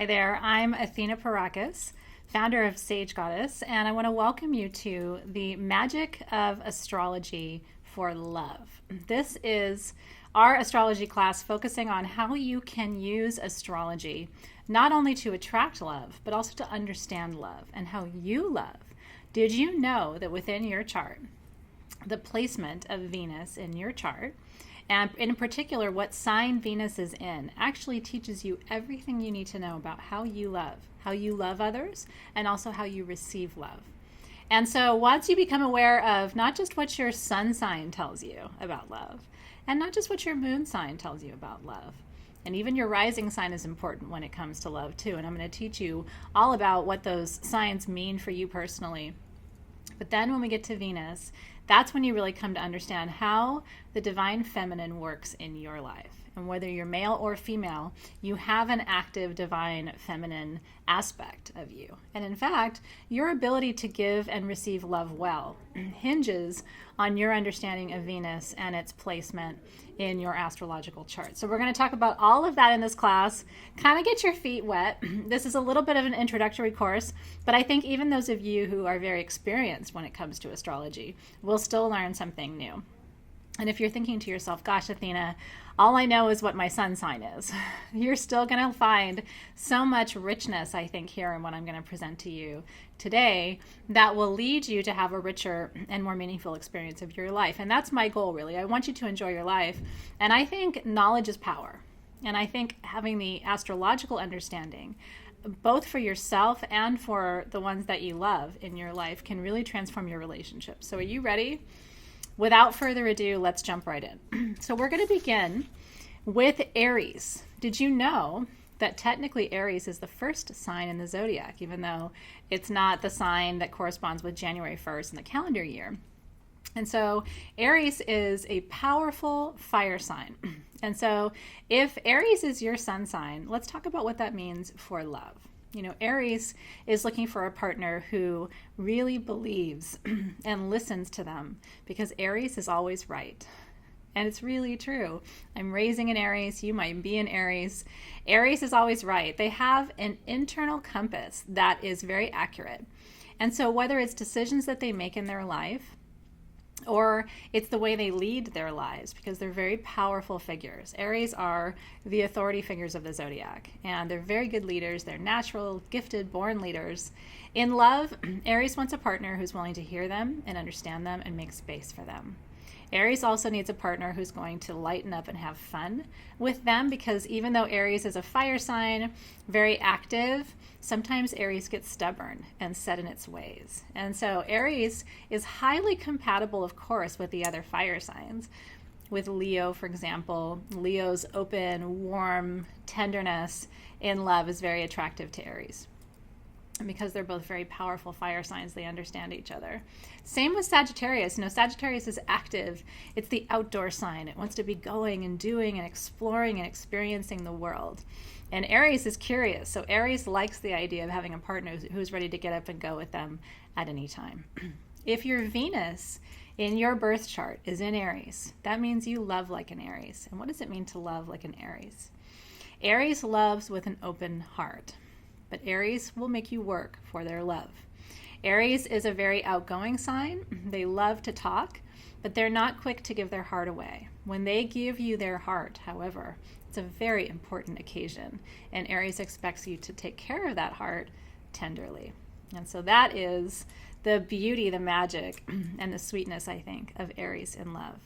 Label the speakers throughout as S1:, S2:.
S1: Hi there, I'm Athena Parakis, founder of Sage Goddess, and I want to welcome you to the Magic of Astrology for Love. This is our astrology class focusing on how you can use astrology not only to attract love, but also to understand love and how you love. Did you know that within your chart, the placement of Venus in your chart, and in particular what sign Venus is in, actually teaches you everything you need to know about how you love others, and also how you receive love. And so once you become aware of not just what your sun sign tells you about love, and not just what your moon sign tells you about love, and even your rising sign is important when it comes to love too. And I'm going to teach you all about what those signs mean for you personally. But then when we get to Venus, that's when you really come to understand how the divine feminine works in your life. And whether you're male or female, you have an active divine feminine aspect of you. And in fact, your ability to give and receive love well hinges on your understanding of Venus and its placement in your astrological chart. So we're going to talk about all of that in this class. Kind of get your feet wet. This is a little bit of an introductory course, but I think even those of you who are very experienced when it comes to astrology will still learn something new. And if you're thinking to yourself, gosh, Athena, all I know is what my sun sign is, you're still going to find so much richness, I think, here in what I'm going to present to you today that will lead you to have a richer and more meaningful experience of your life. And that's my goal, really. I want you to enjoy your life. And I think knowledge is power. And I think having the astrological understanding, both for yourself and for the ones that you love in your life, can really transform your relationships. So are you ready? Without further ado, let's jump right in. So we're going to begin with Aries. Did you know that technically Aries is the first sign in the zodiac, even though it's not the sign that corresponds with January 1st in the calendar year? And so Aries is a powerful fire sign. And so if Aries is your sun sign, let's talk about what that means for love. You know, Aries is looking for a partner who really believes and listens to them, because Aries is always right. And it's really true. I'm raising an Aries. You might be an Aries. Aries is always right. They have an internal compass that is very accurate. And so whether it's decisions that they make in their life, or it's the way they lead their lives, because they're very powerful figures. Aries are the authority figures of the zodiac, and they're very good leaders. They're natural, gifted, born leaders. In love, Aries wants a partner who's willing to hear them and understand them and make space for them. Aries also needs a partner who's going to lighten up and have fun with them, because even though Aries is a fire sign, very active, sometimes Aries gets stubborn and set in its ways. And so Aries is highly compatible, of course, with the other fire signs. With Leo, for example, Leo's open, warm tenderness in love is very attractive to Aries. And because they're both very powerful fire signs, they understand each other. Same with Sagittarius. You know, Sagittarius is active. It's the outdoor sign. It wants to be going and doing and exploring and experiencing the world. And Aries is curious. So Aries likes the idea of having a partner who's ready to get up and go with them at any time. If your Venus in your birth chart is in Aries, that means you love like an Aries. And what does it mean to love like an Aries? Aries loves with an open heart. But Aries will make you work for their love. Aries is a very outgoing sign. They love to talk, but they're not quick to give their heart away. When they give you their heart, however, it's a very important occasion, and Aries expects you to take care of that heart tenderly. And so that is the beauty, the magic, and the sweetness, I think, of Aries in love.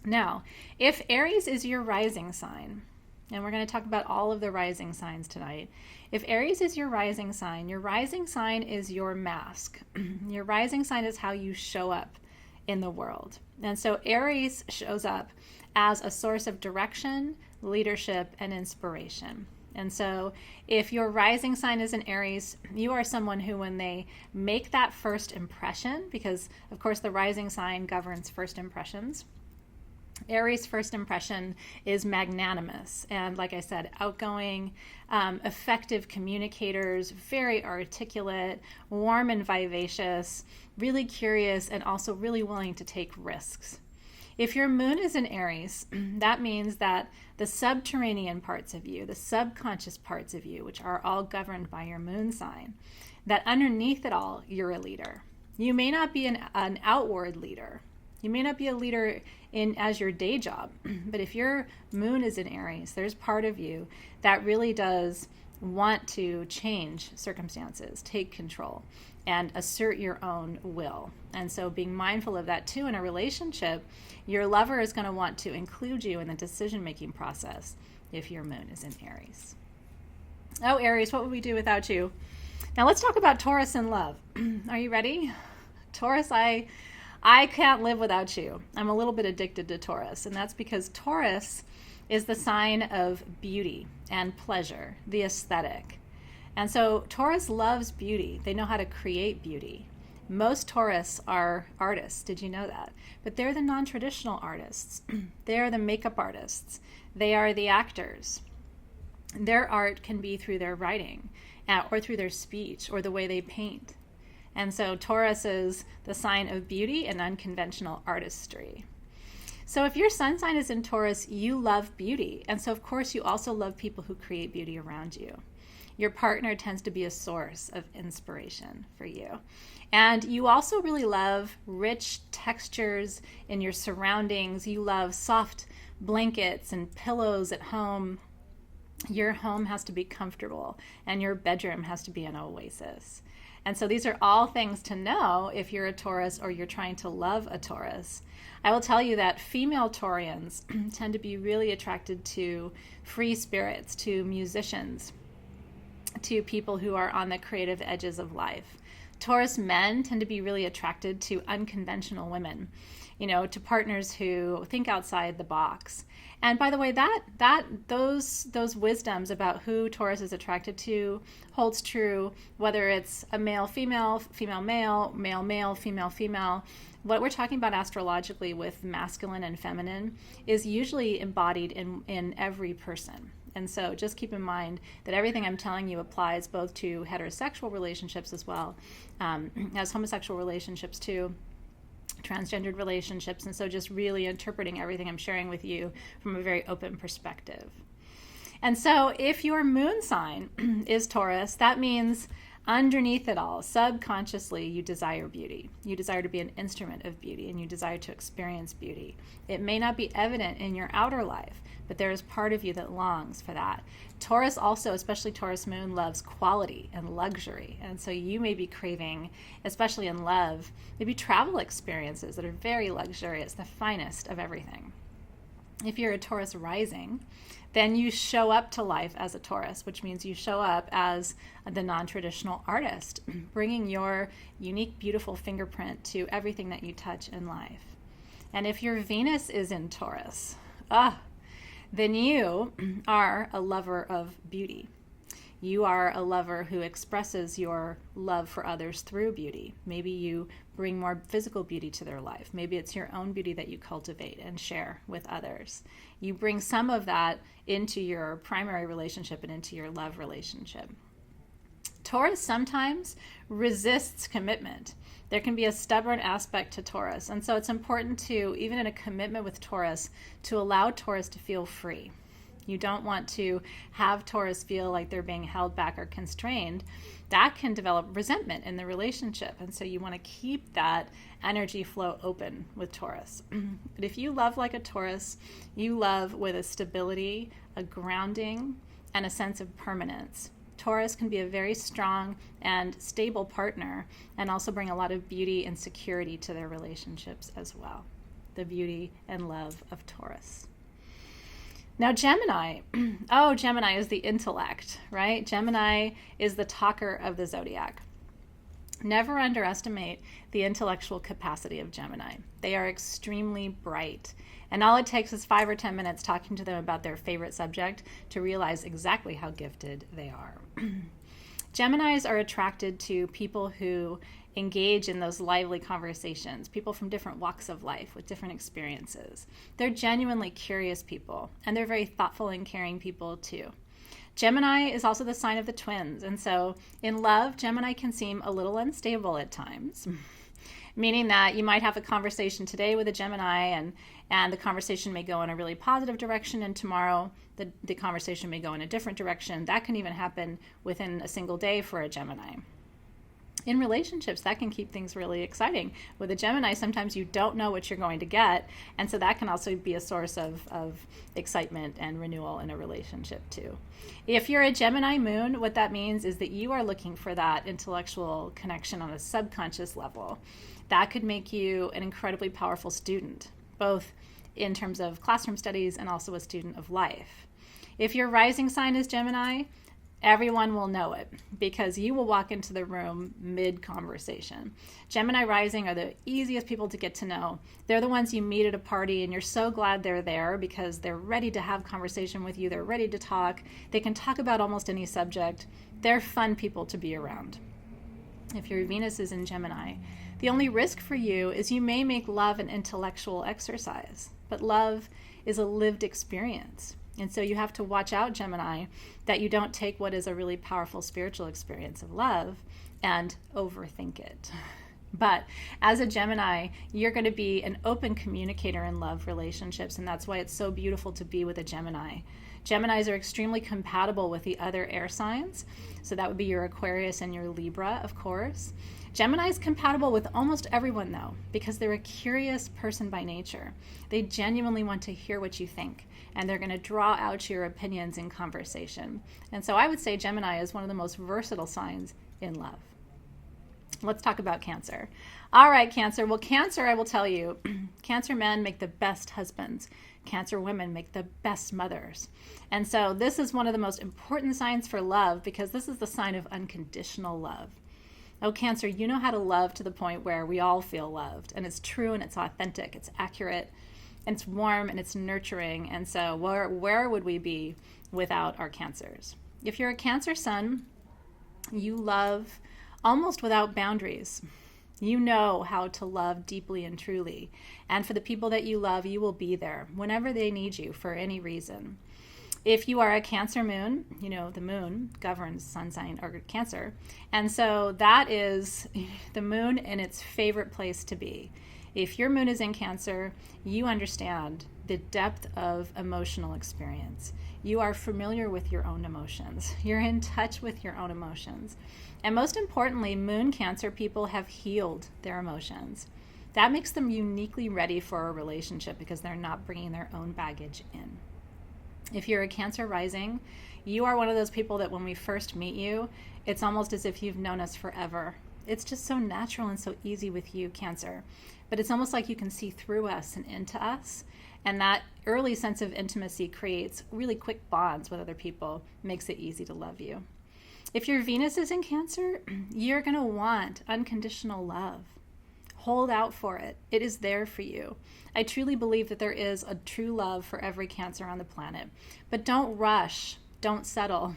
S1: Now, if Aries is your rising sign, and we're going to talk about all of the rising signs tonight. If Aries is your rising sign is your mask. Your rising sign is how you show up in the world. And so Aries shows up as a source of direction, leadership, and inspiration. And so if your rising sign is in Aries, you are someone who, when they make that first impression, because of course the rising sign governs first impressions, Aries' first impression is magnanimous and, like I said, outgoing, effective communicators, very articulate, warm and vivacious, really curious, and also really willing to take risks. If your moon is in Aries, that means that the subterranean parts of you, the subconscious parts of you, which are all governed by your moon sign, that underneath it all, you're a leader. You may not be an outward leader. You may not be a leader as your day job, but if your moon is in Aries, there's part of you that really does want to change circumstances, take control, and assert your own will. And so being mindful of that too in a relationship, your lover is going to want to include you in the decision-making process if your moon is in Aries. Oh, Aries, what would we do without you? Now let's talk about Taurus and love. Are you ready? Taurus, I can't live without you. I'm a little bit addicted to Taurus, and that's because Taurus is the sign of beauty and pleasure, the aesthetic. And so Taurus loves beauty. They know how to create beauty. Most Taurus are artists. Did you know that? But they're the non-traditional artists. They're the makeup artists. They are the actors. Their art can be through their writing or through their speech or the way they paint. And so Taurus is the sign of beauty and unconventional artistry. So if your sun sign is in Taurus, you love beauty. And so of course you also love people who create beauty around you. Your partner tends to be a source of inspiration for you. And you also really love rich textures in your surroundings. You love soft blankets and pillows at home. Your home has to be comfortable and your bedroom has to be an oasis. And so these are all things to know if you're a Taurus or you're trying to love a Taurus. I will tell you that female Taurians tend to be really attracted to free spirits, to musicians, to people who are on the creative edges of life. Taurus men tend to be really attracted to unconventional women, to partners who think outside the box. And by the way, those wisdoms about who Taurus is attracted to holds true whether it's a male female, female male, male male, female female. What we're talking about astrologically with masculine and feminine is usually embodied in every person. And so just keep in mind that everything I'm telling you applies both to heterosexual relationships as well as homosexual relationships too, transgendered relationships. And so just really interpreting everything I'm sharing with you from a very open perspective. And so if your moon sign is Taurus, that means underneath it all, subconsciously, you desire beauty. You desire to be an instrument of beauty, and you desire to experience beauty. It may not be evident in your outer life, but there is part of you that longs for that. Taurus also, especially Taurus moon, loves quality and luxury. And so you may be craving, especially in love, maybe travel experiences that are very luxurious, the finest of everything. If you're a Taurus rising, then you show up to life as a Taurus, which means you show up as the non-traditional artist, bringing your unique, beautiful fingerprint to everything that you touch in life. And if your Venus is in Taurus, then you are a lover of beauty. You are a lover who expresses your love for others through beauty. Maybe you bring more physical beauty to their life. Maybe it's your own beauty that you cultivate and share with others. You bring some of that into your primary relationship and into your love relationship. Taurus sometimes resists commitment. There can be a stubborn aspect to Taurus. And so it's important to, even in a commitment with Taurus, to allow Taurus to feel free. You don't want to have Taurus feel like they're being held back or constrained. That can develop resentment in the relationship. And so you want to keep that energy flow open with Taurus. But if you love like a Taurus, you love with a stability, a grounding, and a sense of permanence. Taurus can be a very strong and stable partner and also bring a lot of beauty and security to their relationships as well. The beauty and love of Taurus. Now, Gemini. Gemini is the intellect, right? Gemini is the talker of the zodiac. Never underestimate the intellectual capacity of Gemini. They are extremely bright. And all it takes is 5 or 10 minutes talking to them about their favorite subject to realize exactly how gifted they are. Geminis are attracted to people who engage in those lively conversations, people from different walks of life with different experiences. They're genuinely curious people, and they're very thoughtful and caring people too. Gemini is also the sign of the twins, and so in love, Gemini can seem a little unstable at times. meaning that you might have a conversation today with a Gemini, and the conversation may go in a really positive direction, and tomorrow the conversation may go in a different direction. That can even happen within a single day for a Gemini. In relationships, that can keep things really exciting. With a Gemini, sometimes you don't know what you're going to get, and so that can also be a source of excitement and renewal in a relationship too. If you're a Gemini moon, what that means is that you are looking for that intellectual connection on a subconscious level. That could make you an incredibly powerful student, both in terms of classroom studies and also a student of life. If your rising sign is Gemini, everyone will know it because you will walk into the room mid-conversation. Gemini rising are the easiest people to get to know. They're the ones you meet at a party and you're so glad they're there because they're ready to have conversation with you. They're ready to talk. They can talk about almost any subject. They're fun people to be around. If your Venus is in Gemini, the only risk for you is you may make love an intellectual exercise, but love is a lived experience. And so you have to watch out, Gemini, that you don't take what is a really powerful spiritual experience of love and overthink it. But as a Gemini, you're going to be an open communicator in love relationships, and that's why it's so beautiful to be with a Gemini. Geminis are extremely compatible with the other air signs, so that would be your Aquarius and your Libra, of course. Gemini is compatible with almost everyone, though, because they're a curious person by nature. They genuinely want to hear what you think, and they're going to draw out your opinions in conversation. And so I would say Gemini is one of the most versatile signs in love. Let's talk about Cancer. All right, Cancer. Well, Cancer, I will tell you, Cancer men make the best husbands. Cancer women make the best mothers. And so this is one of the most important signs for love because this is the sign of unconditional love. Oh, Cancer, you know how to love to the point where we all feel loved, and it's true and it's authentic, it's accurate, and it's warm and it's nurturing. And so where would we be without our Cancers? If you're a Cancer sun, you love almost without boundaries. You know how to love deeply and truly. And for the people that you love, you will be there whenever they need you for any reason. If you are a Cancer moon, you know, the moon governs sun sign or Cancer. And so that is the moon in its favorite place to be. If your moon is in Cancer, you understand the depth of emotional experience. You are familiar with your own emotions. You're in touch with your own emotions. And most importantly, moon Cancer people have healed their emotions. That makes them uniquely ready for a relationship because they're not bringing their own baggage in. If you're a Cancer rising, you are one of those people that when we first meet you, it's almost as if you've known us forever. It's just so natural and so easy with you, Cancer. But it's almost like you can see through us and into us. And that early sense of intimacy creates really quick bonds with other people, makes it easy to love you. If your Venus is in Cancer, you're going to want unconditional love. Hold out for it. It is there for you. I truly believe that there is a true love for every Cancer on the planet. But don't rush. Don't settle.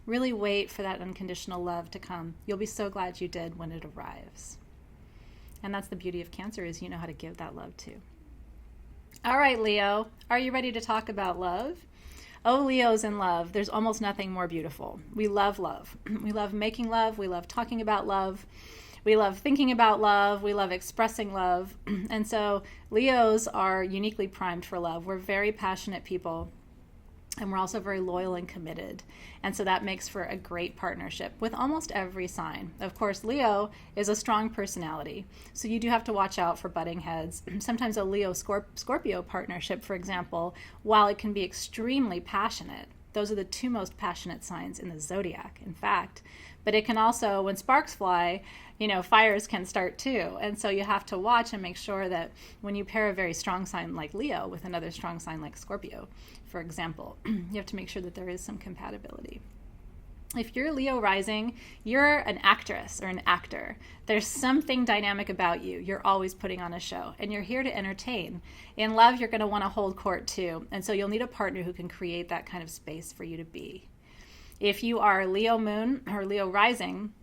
S1: Really wait for that unconditional love to come. You'll be so glad you did when it arrives. And that's the beauty of Cancer, is you know how to give that love too. All right, Leo, are you ready to talk about love? Oh, Leo's in love. There's almost nothing more beautiful. We love love. We love making love. We love talking about love. We love thinking about love. We love expressing love. And so Leos are uniquely primed for love. We're very passionate people. And we're also very loyal and committed. And so that makes for a great partnership with almost every sign. Of course, Leo is a strong personality. So you do have to watch out for butting heads. Sometimes a Leo-Scorpio partnership, for example, while it can be extremely passionate, those are the two most passionate signs in the zodiac, in fact. But it can also, when sparks fly, you know, fires can start too. And so you have to watch and make sure that when you pair a very strong sign like Leo with another strong sign like Scorpio, for example, you have to make sure that there is some compatibility. If you're Leo rising, you're an actress or an actor. There's something dynamic about you. You're always putting on a show, and you're here to entertain. In love, you're going to want to hold court too. And so you'll need a partner who can create that kind of space for you to be. If you are Leo moon or Leo rising,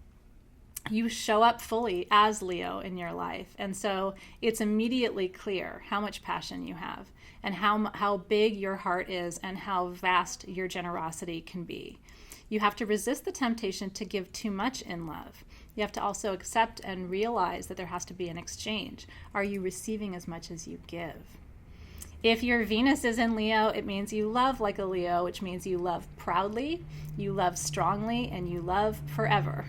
S1: you show up fully as Leo in your life. And so it's immediately clear how much passion you have and how big your heart is and how vast your generosity can be. You have to resist the temptation to give too much in love. You have to also accept and realize that there has to be an exchange. Are you receiving as much as you give? If your Venus is in Leo, it means you love like a Leo, which means you love proudly, you love strongly, and you love forever.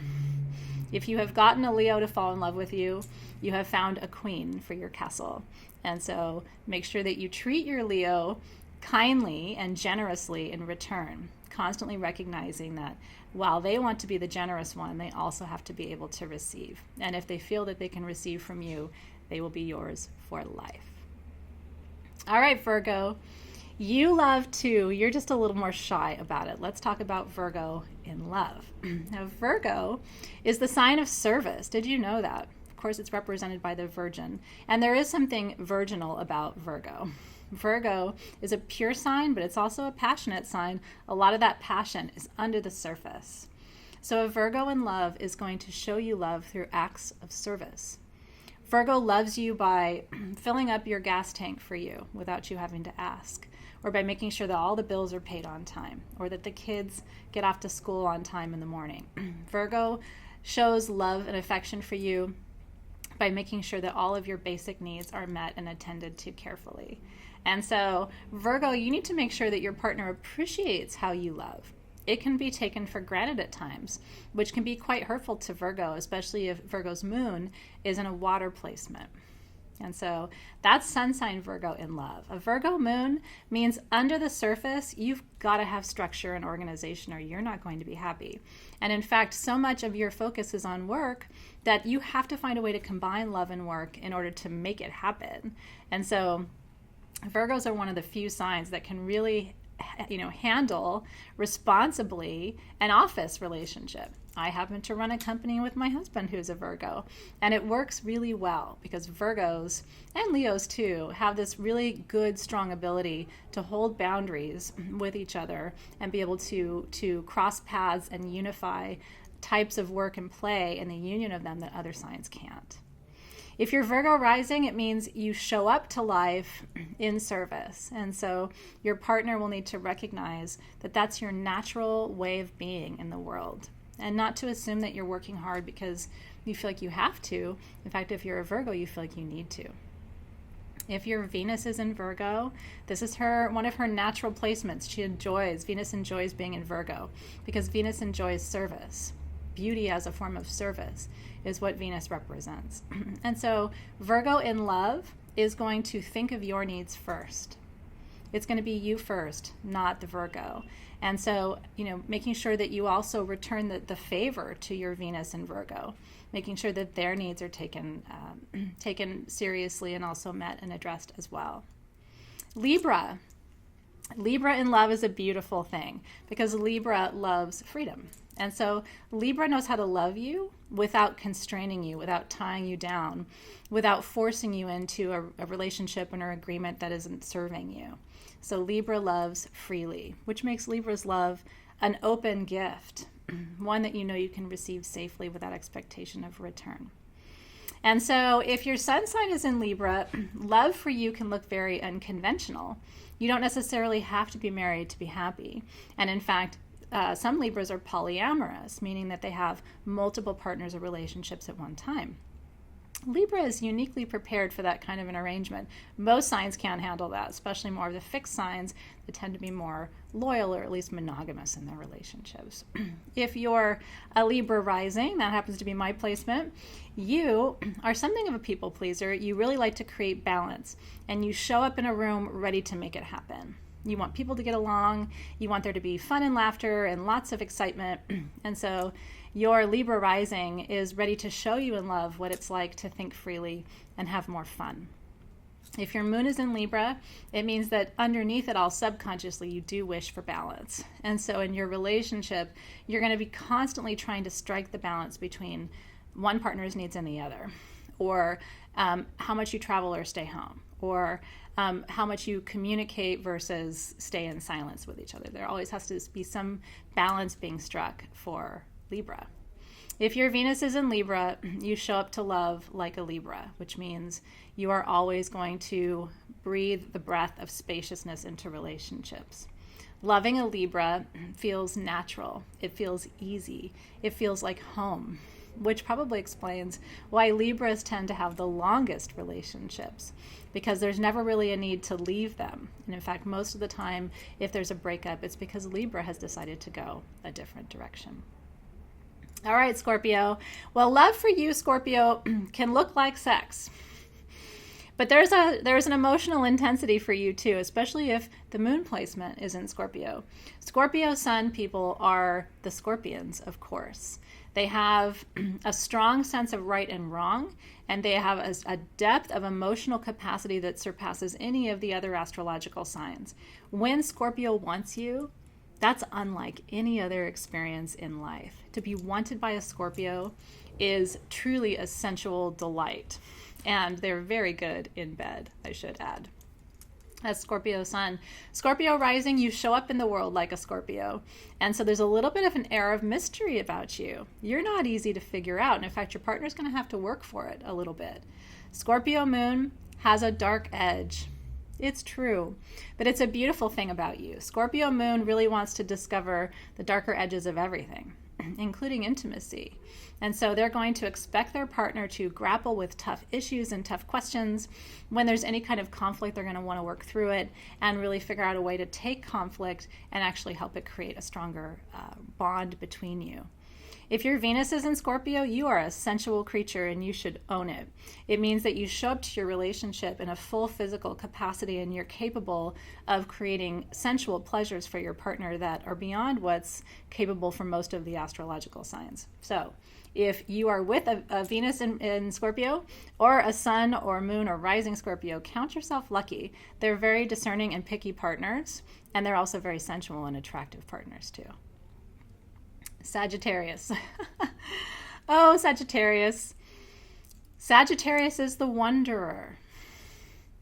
S1: If you have gotten a Leo to fall in love with you, you have found a queen for your castle. And so make sure that you treat your Leo kindly and generously in return, constantly recognizing that while they want to be the generous one, they also have to be able to receive. And if they feel that they can receive from you, they will be yours for life. All right, Virgo, you love too. You're just a little more shy about it. Let's talk about Virgo in love. Now, Virgo is the sign of service. Did you know that? Of course, it's represented by the Virgin. And there is something virginal about Virgo. Virgo is a pure sign, but it's also a passionate sign. A lot of that passion is under the surface. So a Virgo in love is going to show you love through acts of service. Virgo loves you by filling up your gas tank for you without you having to ask, or by making sure that all the bills are paid on time, or that the kids get off to school on time in the morning. Virgo shows love and affection for you by making sure that all of your basic needs are met and attended to carefully. And so, Virgo, you need to make sure that your partner appreciates how you love. It can be taken for granted at times, which can be quite hurtful to Virgo, especially if Virgo's moon is in a water placement. And so that's sun sign Virgo in love. A Virgo moon means under the surface, you've got to have structure and organization or you're not going to be happy. And in fact, so much of your focus is on work that you have to find a way to combine love and work in order to make it happen. And so Virgos are one of the few signs that can really handle responsibly an office relationship. I happen to run a company with my husband who's a Virgo, and it works really well because Virgos and Leos too have this really good, strong ability to hold boundaries with each other and be able to cross paths and unify types of work and play in the union of them that other signs can't. If you're Virgo rising, it means you show up to life in service. And so your partner will need to recognize that that's your natural way of being in the world. And not to assume that you're working hard because you feel like you have to. In fact, if you're a Virgo, you feel like you need to. If your Venus is in Virgo, this is one of her natural placements. Venus enjoys being in Virgo because Venus enjoys service. Beauty as a form of service is what Venus represents. And so Virgo in love is going to think of your needs first. It's going to be you first, not the Virgo. And so, making sure that you also return the favor to your Venus in Virgo, making sure that their needs are taken seriously and also met and addressed as well. Libra in love is a beautiful thing because Libra loves freedom. And so Libra knows how to love you without constraining you, without tying you down, without forcing you into a relationship and an agreement that isn't serving you. So Libra loves freely, which makes Libra's love an open gift, one that you can receive safely without expectation of return. And so if your sun sign is in Libra, love for you can look very unconventional. You don't necessarily have to be married to be happy. And in fact, some Libras are polyamorous, meaning that they have multiple partners or relationships at one time. Libra is uniquely prepared for that kind of an arrangement. Most signs can't handle that, especially more of the fixed signs that tend to be more loyal or at least monogamous in their relationships. If you're a Libra rising, that happens to be my placement, you are something of a people pleaser. You really like to create balance, and you show up in a room ready to make it happen. You want people to get along. You want there to be fun and laughter and lots of excitement. And so your Libra rising is ready to show you in love what it's like to think freely and have more fun. If your moon is in Libra, it means that underneath it all, subconsciously, you do wish for balance. And so in your relationship, you're going to be constantly trying to strike the balance between one partner's needs and the other, or how much you travel or stay home, or how much you communicate versus stay in silence with each other. There always has to be some balance being struck for Libra. If your Venus is in Libra, you show up to love like a Libra, which means you are always going to breathe the breath of spaciousness into relationships. Loving a Libra feels natural. It feels easy. It feels like home. which probably explains why Libras tend to have the longest relationships, because there's never really a need to leave them. And in fact, most of the time, if there's a breakup, it's because Libra has decided to go a different direction. All right, Scorpio. Well, love for you, Scorpio, can look like sex. But there's an emotional intensity for you too, especially if the moon placement is in Scorpio. Scorpio sun people are the scorpions, of course. They have a strong sense of right and wrong, and they have a depth of emotional capacity that surpasses any of the other astrological signs. When Scorpio wants you, that's unlike any other experience in life. To be wanted by a Scorpio is truly a sensual delight. And they're very good in bed, I should add. As Scorpio sun, Scorpio rising, you show up in the world like a Scorpio. And so there's a little bit of an air of mystery about you. You're not easy to figure out. And in fact, your partner's going to have to work for it a little bit. Scorpio moon has a dark edge. It's true, but it's a beautiful thing about you. Scorpio moon really wants to discover the darker edges of everything, including intimacy. And so they're going to expect their partner to grapple with tough issues and tough questions. When there's any kind of conflict, they're going to want to work through it and really figure out a way to take conflict and actually help it create a stronger bond between you. If your Venus is in Scorpio, you are a sensual creature and you should own it. It means that you show up to your relationship in a full physical capacity and you're capable of creating sensual pleasures for your partner that are beyond what's capable for most of the astrological signs. So if you are with a Venus in Scorpio, or a sun or moon or rising Scorpio, count yourself lucky. They're very discerning and picky partners, and they're also very sensual and attractive partners too. Sagittarius. Oh, Sagittarius. Sagittarius is the wanderer.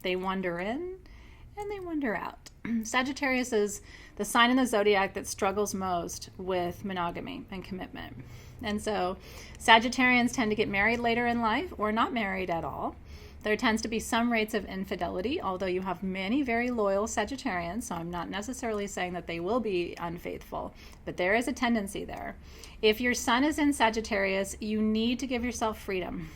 S1: They wander in and they wander out. Sagittarius is the sign in the zodiac that struggles most with monogamy and commitment. And so Sagittarians tend to get married later in life or not married at all. There tends to be some rates of infidelity, although you have many very loyal Sagittarians, so I'm not necessarily saying that they will be unfaithful, but there is a tendency there. If your sun is in Sagittarius, you need to give yourself freedom.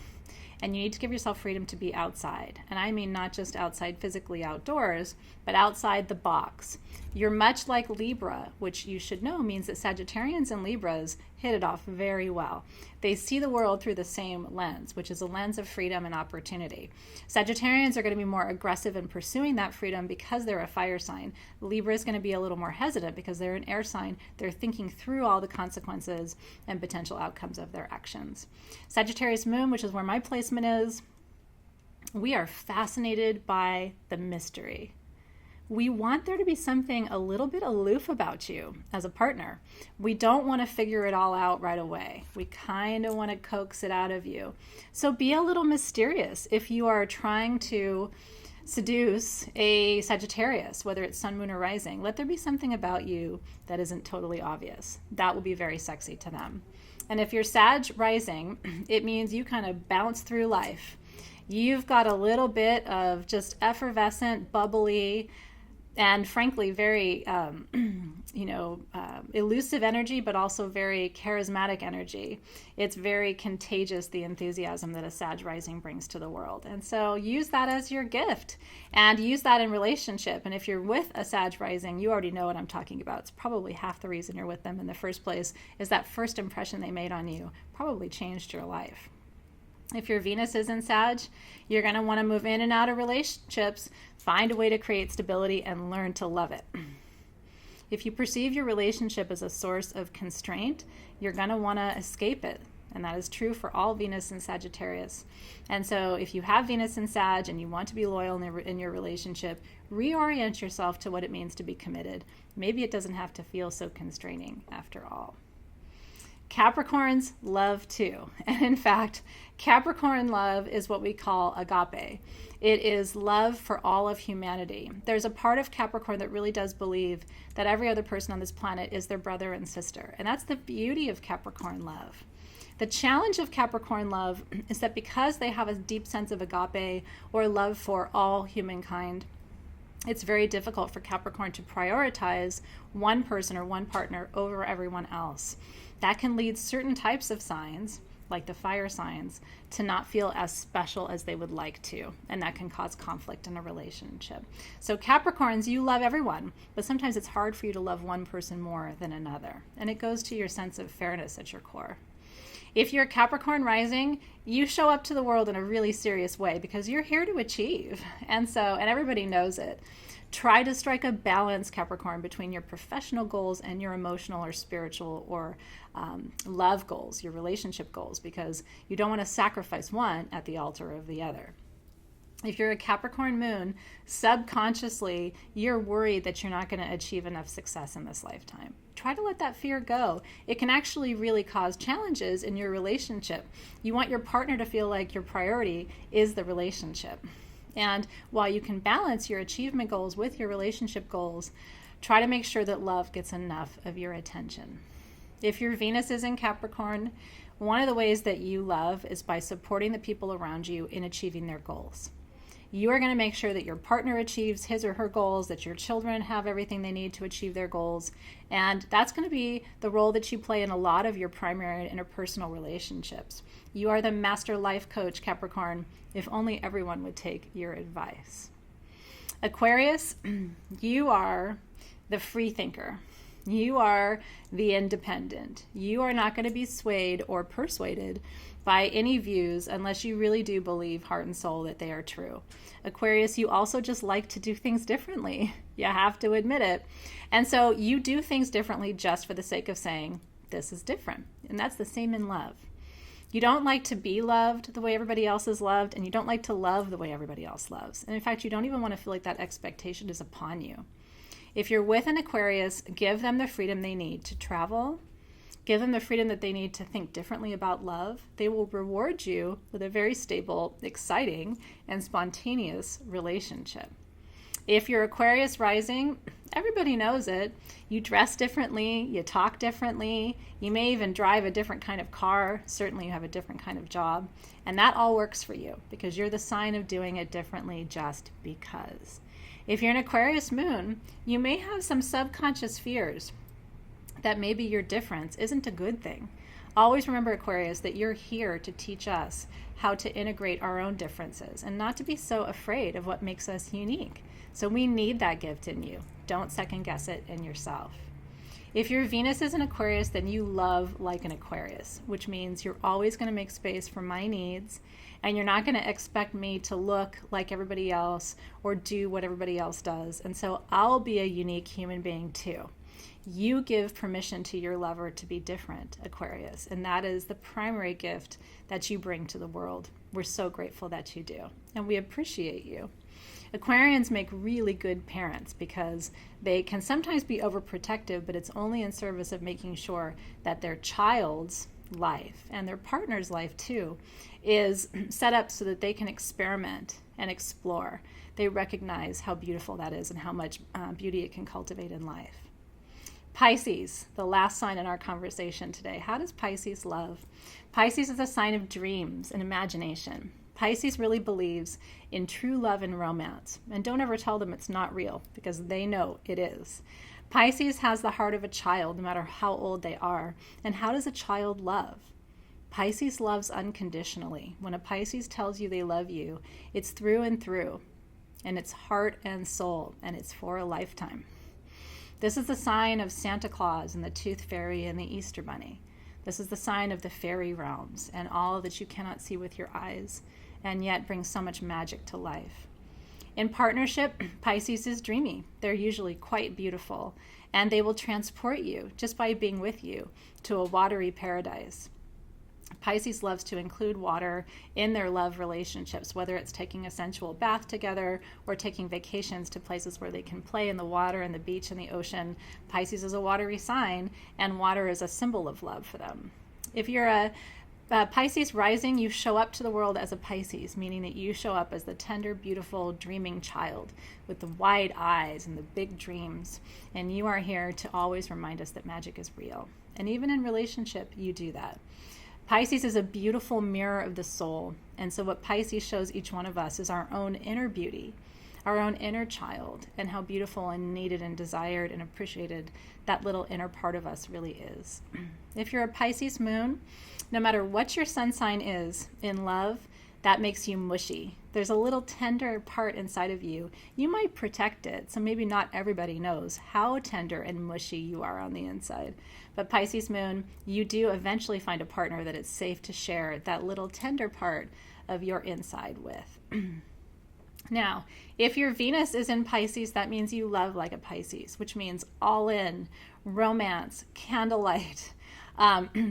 S1: And you need to give yourself freedom to be outside. And I mean not just outside physically outdoors, but outside the box. You're much like Libra, which you should know means that Sagittarians and Libras hit it off very well. They see the world through the same lens, which is a lens of freedom and opportunity. Sagittarians are going to be more aggressive in pursuing that freedom because they're a fire sign. Libra is going to be a little more hesitant because they're an air sign. They're thinking through all the consequences and potential outcomes of their actions. Sagittarius moon, which is where my placement is, we are fascinated by the mystery. We want there to be something a little bit aloof about you as a partner. We don't want to figure it all out right away. We kind of want to coax it out of you. So be a little mysterious if you are trying to seduce a Sagittarius, whether it's sun, moon, or rising. Let there be something about you that isn't totally obvious. That will be very sexy to them. And if you're Sag rising, it means you kind of bounce through life. You've got a little bit of just effervescent, bubbly, and frankly, very, elusive energy, but also very charismatic energy. It's very contagious, the enthusiasm that a Sag rising brings to the world. And so use that as your gift and use that in relationship. And if you're with a Sag rising, you already know what I'm talking about. It's probably half the reason you're with them in the first place is that first impression they made on you probably changed your life. If your Venus is in Sag, you're going to want to move in and out of relationships, find a way to create stability, and learn to love it. If you perceive your relationship as a source of constraint, you're going to want to escape it. And that is true for all Venus and Sagittarius. And so if you have Venus in Sag and you want to be loyal in your relationship, reorient yourself to what it means to be committed. Maybe it doesn't have to feel so constraining after all. Capricorns love too. And in fact, Capricorn love is what we call agape. It is love for all of humanity. There's a part of Capricorn that really does believe that every other person on this planet is their brother and sister. And that's the beauty of Capricorn love. The challenge of Capricorn love is that because they have a deep sense of agape or love for all humankind, it's very difficult for Capricorn to prioritize one person or one partner over everyone else. That can lead certain types of signs, like the fire signs, to not feel as special as they would like to. And that can cause conflict in a relationship. So Capricorns, you love everyone, but sometimes it's hard for you to love one person more than another. And it goes to your sense of fairness at your core. If you're a Capricorn rising, you show up to the world in a really serious way because you're here to achieve. And everybody knows it. Try to strike a balance, Capricorn, between your professional goals and your emotional or spiritual or love goals, your relationship goals, because you don't want to sacrifice one at the altar of the other. If you're a Capricorn moon, subconsciously, you're worried that you're not going to achieve enough success in this lifetime. Try to let that fear go. It can actually really cause challenges in your relationship. You want your partner to feel like your priority is the relationship. And while you can balance your achievement goals with your relationship goals, try to make sure that love gets enough of your attention. If your Venus is in Capricorn, one of the ways that you love is by supporting the people around you in achieving their goals. You are going to make sure that your partner achieves his or her goals, that your children have everything they need to achieve their goals. And that's going to be the role that you play in a lot of your primary and interpersonal relationships. You are the master life coach, Capricorn, if only everyone would take your advice. Aquarius, you are the free thinker. You are the independent. You are not going to be swayed or persuaded by any views unless you really do believe heart and soul that they are true. Aquarius, you also just like to do things differently. You have to admit it. And so you do things differently just for the sake of saying, this is different. And that's the same in love. You don't like to be loved the way everybody else is loved, and you don't like to love the way everybody else loves. And in fact, you don't even want to feel like that expectation is upon you. If you're with an Aquarius, give them the freedom they need to travel. Give them the freedom that they need to think differently about love. They will reward you with a very stable, exciting, and spontaneous relationship. If you're Aquarius rising, everybody knows it. You dress differently, you talk differently, you may even drive a different kind of car. Certainly you have a different kind of job. And that all works for you because you're the sign of doing it differently just because. If you're an Aquarius moon, you may have some subconscious fears that maybe your difference isn't a good thing. Always remember, Aquarius, that you're here to teach us how to integrate our own differences and not to be so afraid of what makes us unique. So we need that gift in you. Don't second guess it in yourself. If your Venus is an Aquarius, then you love like an Aquarius, which means you're always going to make space for my needs, and you're not going to expect me to look like everybody else or do what everybody else does. And so I'll be a unique human being too. You give permission to your lover to be different, Aquarius, and that is the primary gift that you bring to the world. We're so grateful that you do, and we appreciate you. Aquarians make really good parents because they can sometimes be overprotective, but it's only in service of making sure that their child's life and their partner's life too is set up so that they can experiment and explore. They recognize how beautiful that is and how much beauty it can cultivate in life. Pisces, the last sign in our conversation today. How does Pisces love? Pisces is a sign of dreams and imagination. Pisces really believes in true love and romance. And don't ever tell them it's not real because they know it is. Pisces has the heart of a child no matter how old they are. And how does a child love? Pisces loves unconditionally. When a Pisces tells you they love you, it's through and through. And it's heart and soul. And it's for a lifetime. This is the sign of Santa Claus and the Tooth Fairy and the Easter Bunny. This is the sign of the fairy realms and all that you cannot see with your eyes and yet brings so much magic to life. In partnership, Pisces is dreamy. They're usually quite beautiful, and they will transport you just by being with you to a watery paradise. Pisces loves to include water in their love relationships, whether it's taking a sensual bath together or taking vacations to places where they can play in the water and the beach and the ocean. Pisces is a watery sign, and water is a symbol of love for them. If you're a Pisces rising, you show up to the world as a Pisces, meaning that you show up as the tender, beautiful, dreaming child with the wide eyes and the big dreams. And you are here to always remind us that magic is real. And even in relationship, you do that. Pisces is a beautiful mirror of the soul. And so what Pisces shows each one of us is our own inner beauty, our own inner child, and how beautiful and needed and desired and appreciated that little inner part of us really is. If you're a Pisces moon, no matter what your sun sign is in love, that makes you mushy. There's a little tender part inside of you. You might protect it, so maybe not everybody knows how tender and mushy you are on the inside. But Pisces moon, you do eventually find a partner that it's safe to share that little tender part of your inside with. Now, if your Venus is in Pisces, that means you love like a Pisces, which means all in, romance, candlelight,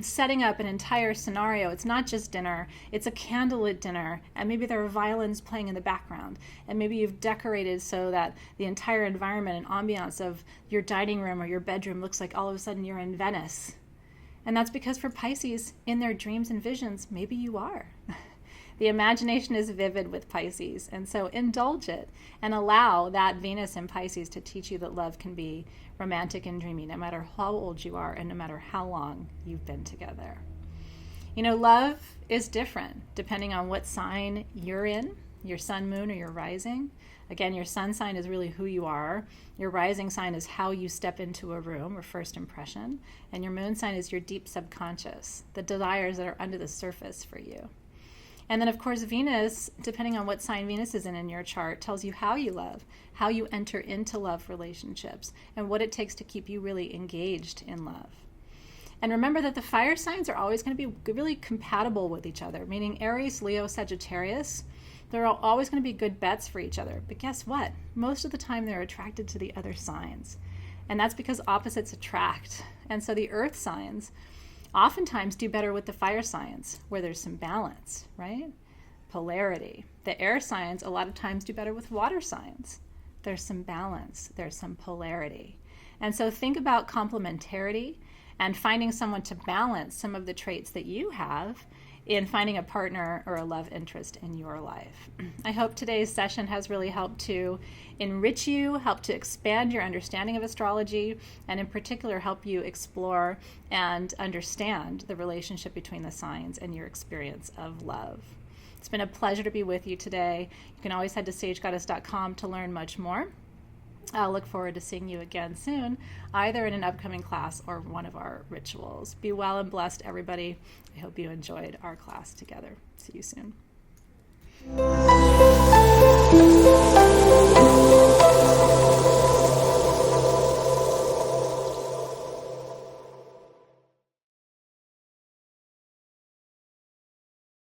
S1: setting up an entire scenario. It's not just dinner, it's a candlelit dinner, and maybe there are violins playing in the background, and maybe you've decorated so that the entire environment and ambiance of your dining room or your bedroom looks like all of a sudden you're in Venice. And that's because for Pisces, in their dreams and visions, maybe you are. The imagination is vivid with Pisces, and so indulge it and allow that Venus in Pisces to teach you that love can be romantic and dreamy no matter how old you are and no matter how long you've been together. You know, love is different depending on what sign you're in, your sun, moon, or your rising. Again, your sun sign is really who you are. Your rising sign is how you step into a room or first impression. And your moon sign is your deep subconscious, the desires that are under the surface for you. And then, of course, Venus, depending on what sign Venus is in your chart, tells you how you love, how you enter into love relationships, and what it takes to keep you really engaged in love. And remember that the fire signs are always going to be really compatible with each other, meaning Aries, Leo, Sagittarius, they're always going to be good bets for each other. But guess what? Most of the time they're attracted to the other signs. And that's because opposites attract. And so the earth signs oftentimes do better with the fire signs where there's some balance, right? Polarity. The air signs a lot of times do better with water signs. There's some balance, there's some polarity. And so think about complementarity and finding someone to balance some of the traits that you have in finding a partner or a love interest in your life. I hope today's session has really helped to enrich you, help to expand your understanding of astrology, and in particular help you explore and understand the relationship between the signs and your experience of love. It's been a pleasure to be with you today. You can always head to sagegoddess.com to learn much more. I'll look forward to seeing you again soon, either in an upcoming class or one of our rituals. Be well and blessed, everybody. I hope you enjoyed our class together. See you soon.